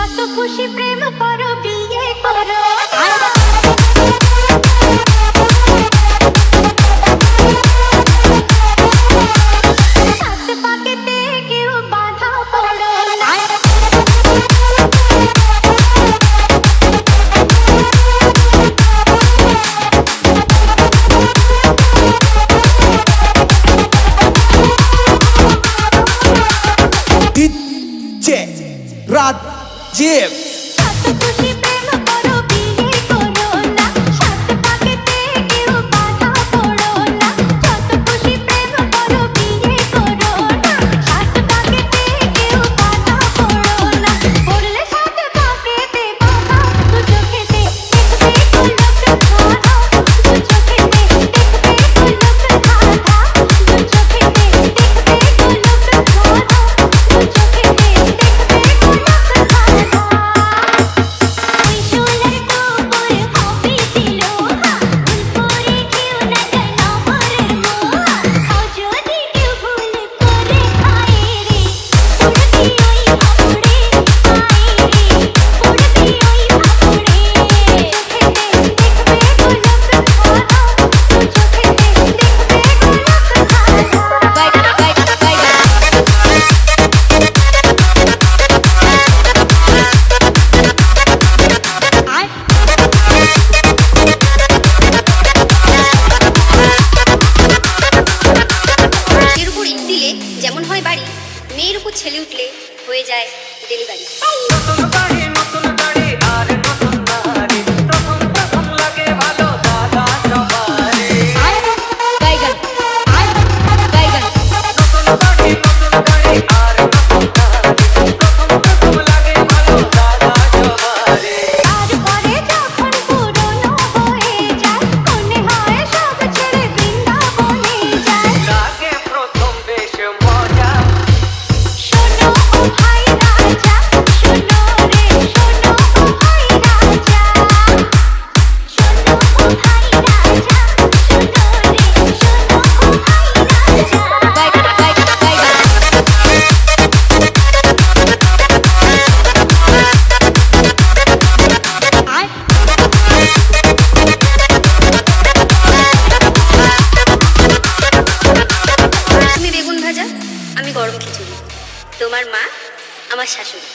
যত খুশি প্রেম করো বিয়ে করো সাত পাকেতে কেউ বাধা পড়ো না Rajiv যত খুশি প্রেম করো বিয়ে করো না সাত পাকেতে কেউ বাধা পড়ো না যত খুশি প্রেম করো বিয়ে করো না সাত পাকেতে কেউ বাধা পড়ো না পড়লে সাত পাকেতে বাধা দু চোখেতে দেখবে গোলক ধাঁধা দু চোখেতে দেখবে গোলক ধাঁধা দু চোখেতে দেখবে গোলক ধাঁধা দু চোখেতে দেখবে গোলক ধাঁধা ওই সোলার কবর হবে দিলোহা ফুলপুরে কেউ না জানা মরের মোহা খাও যদি কেউ ভুল করে খায় রে উড়বি ওই ভাপড়ে আয় রে উড়বি ওই ভাপড়ে চোখেতে দেখবে গোলক ধাঁধা দু চোখেতে দেখবে গোলক এর উপর ইট দিলে যেমন হয় বাড়ি, মেয়ের উপর ছেলে উঠলে হয়ে যায় ডেলিভারি। তারপরে যখন পুরনো হয়ে যায় মনে হয় সব ছেড়ে বৃন্দাবনে যায় শোনো ও ভাই রাজা শোনো রে শোনো ও ভাই রাজা শোনো ও ভাই রাজা শোনো রে শোনো ও ভাই তুমি বেগুন ভাজা, আমি গরম খিচুড়ি, তোমার মা আমার শাশুড়ি।